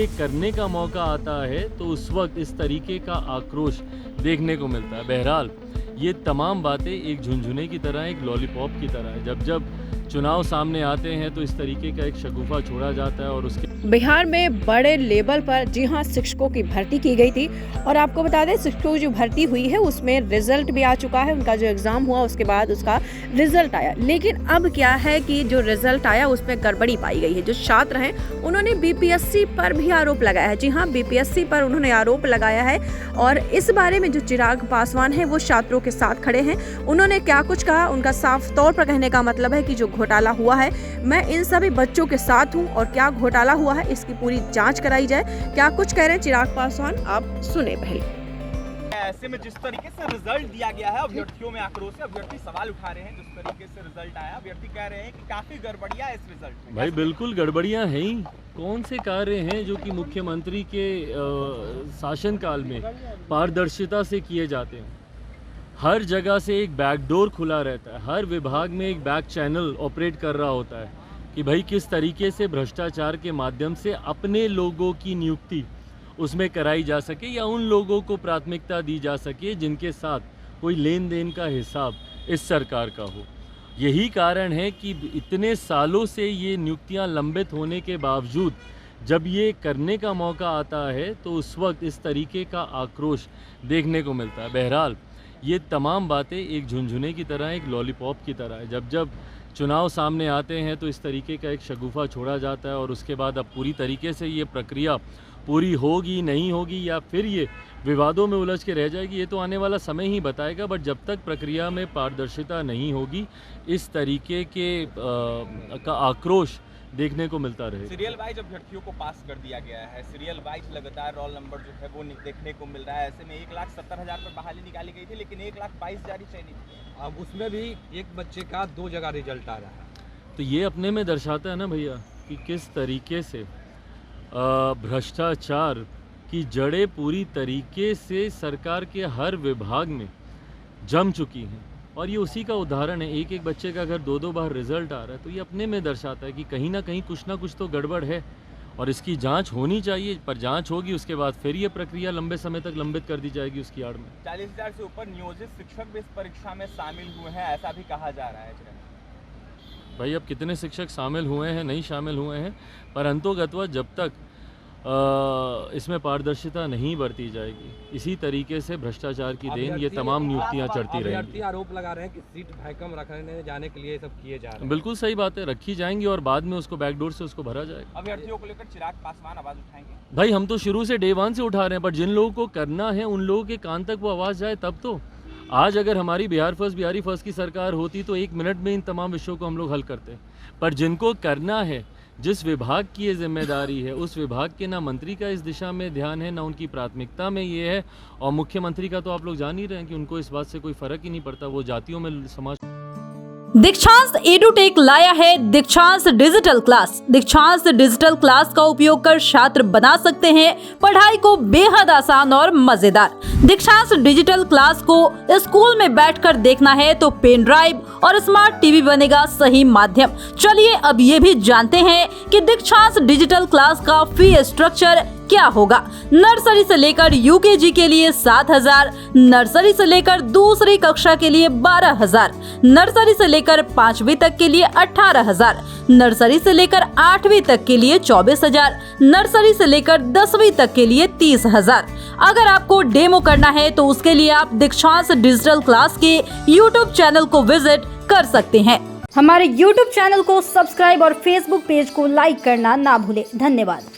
ये करने का मौका आता है तो उस वक्त इस तरीके का आक्रोश देखने को मिलता है। बहरहाल ये तमाम बातें एक झुनझुने की तरह, एक लॉलीपॉप की तरह है। जब जब चुनाव सामने आते हैं तो इस तरीके का एक शगुफा छोड़ा जाता है और उसके बिहार में बड़े लेवल पर जी हाँ शिक्षकों की भर्ती की गई थी और आपको बता दें शिक्षकों की जो भर्ती हुई है उसमें रिजल्ट भी आ चुका है। उनका जो एग्जाम हुआ उसके बाद उसका रिजल्ट आया, लेकिन अब क्या है कि जो रिजल्ट आया उसमें गड़बड़ी पाई गई है। जो छात्र हैं उन्होंने बीपीएससी पर भी आरोप लगाया है। जी हाँ, बीपीएससी पर उन्होंने आरोप लगाया है और इस बारे में जो चिराग पासवान है वो छात्रों के साथ खड़े हैं। उन्होंने क्या कुछ कहा, उनका साफ तौर पर कहने का मतलब है कि जो घोटाला हुआ है मैं इन सभी बच्चों के साथ हूं और क्या घोटाला हुआ है इसकी पूरी जांच कराई जाए। क्या कुछ कह रहे हैं चिराग पासवान, आप सुने पहले। ऐसे में जिस तरीके से रिजल्ट दिया गया है अभ्यर्थियों में आक्रोश है, अभ्यर्थी सवाल उठा रहे हैं। जिस तरीके से रिजल्ट आया अभ्यर्थी कह रहे हैं कि काफी गड़बड़ियां है इस रिजल्ट में। भाई बिल्कुल गड़बड़ियां हैं ही। कौन से कार्य हैं जो कि मुख्यमंत्री के शासनकाल में पारदर्शिता से किए जाते हैं। हर जगह से एक बैकडोर खुला रहता है, हर विभाग में एक बैक चैनल ऑपरेट कर रहा होता है कि भाई किस तरीके से भ्रष्टाचार के माध्यम से अपने लोगों की नियुक्ति उसमें कराई जा सके या उन लोगों को प्राथमिकता दी जा सके जिनके साथ कोई लेन देन का हिसाब इस सरकार का हो। यही कारण है कि इतने सालों से ये नियुक्तियां लंबित होने के बावजूद जब ये करने का मौका आता है तो उस वक्त इस तरीके का आक्रोश देखने को मिलता है। बहरहाल ये तमाम बातें एक झुनझुने की तरह, एक लॉलीपॉप की तरह है। जब जब चुनाव सामने आते हैं तो इस तरीके का एक शगुफा छोड़ा जाता है और उसके बाद अब पूरी तरीके से ये प्रक्रिया पूरी होगी नहीं होगी या फिर ये विवादों में उलझ के रह जाएगी, ये तो आने वाला समय ही बताएगा। बट जब तक प्रक्रिया में पारदर्शिता नहीं होगी इस तरीके के का आक्रोश देखने को मिलता रहे। सीरियल वाइज अभ्यर्थियों को पास कर दिया गया है, सीरियल वाइज लगातार रोल नंबर जो है वो देखने को मिल रहा है। ऐसे में 1,70,000 पर बहाली निकाली गई थी लेकिन 1,22,000 ही चयनित। अब उसमें भी एक बच्चे का 2 जगह रिजल्ट आ रहा है। तो ये अपने में दर्शाता है ना भैया कि किस तरीके से भ्रष्टाचार की जड़ें पूरी तरीके से सरकार के हर विभाग में जम चुकी हैं। और ये उसी का उदाहरण है। एक एक बच्चे का अगर 2-2 बार रिजल्ट आ रहा है तो ये अपने में दर्शाता है कि कहीं ना कहीं कुछ ना कुछ तो गड़बड़ है और इसकी जांच होनी चाहिए। पर जांच होगी उसके बाद फिर ये प्रक्रिया लंबे समय तक लंबित कर दी जाएगी उसकी आड़ में। 40,000 से ऊपर नियोजित शिक्षक भी इस परीक्षा में शामिल हुए हैं, ऐसा भी कहा जा रहा है। भाई अब कितने शिक्षक शामिल हुए हैं नहीं शामिल हुए हैं, पर अंतोगत्वा जब तक इसमें पारदर्शिता नहीं बरती जाएगी इसी तरीके से भ्रष्टाचार की देन ये तमाम नियुक्तियां चढ़ती रहेंगी। आरोप लगा रहे हैं कि सीट भैकम रखने जाने के लिए सब किए जा रहे हैं। बिल्कुल सही बात है, रखी जाएंगी और बाद में उसको बैकडोर से उसको भरा जाएगा। अभ्यर्थियों को लेकर चिराग पासवान आवाज उठाएंगे। भाई हम तो शुरू से डे 1 से उठा रहे हैं, पर जिन लोगों को करना है उन लोगों के कान तक वो आवाज़ जाए तब तो। आज अगर हमारी बिहार फर्स्ट बिहारी फर्स्ट की सरकार होती तो 1 मिनट में इन तमाम विषयों को हम लोग हल करते। पर जिनको करना है, जिस विभाग की ये जिम्मेदारी है, उस विभाग के ना मंत्री का इस दिशा में ध्यान है ना उनकी प्राथमिकता में ये है। और मुख्यमंत्री का तो आप लोग जान ही रहे हैं कि उनको इस बात से कोई फर्क ही नहीं पड़ता। वो जातियों में समाज। दीक्षांत एडुटेक लाया है दीक्षांत डिजिटल क्लास। दीक्षांत डिजिटल क्लास का उपयोग कर छात्र बना सकते हैं पढ़ाई को बेहद आसान और मजेदार। दीक्षांत डिजिटल क्लास को स्कूल में बैठकर देखना है तो पेन ड्राइव और स्मार्ट टीवी बनेगा सही माध्यम। चलिए अब ये भी जानते हैं कि दीक्षांत डिजिटल क्लास का फी स्ट्रक्चर क्या होगा। नर्सरी से लेकर यूकेजी के लिए 7,000, नर्सरी से लेकर दूसरी कक्षा के लिए 12,000, नर्सरी से लेकर 5वीं तक के लिए 18,000, नर्सरी से लेकर 8वीं तक के लिए 24,000, नर्सरी से लेकर 10वीं तक के लिए 30,000। अगर आपको डेमो करना है तो उसके लिए आप दीक्षांत डिजिटल क्लास के YouTube चैनल को विजिट कर सकते हैं। हमारे YouTube चैनल को सब्सक्राइब और Facebook पेज को लाइक करना ना भूलें। धन्यवाद।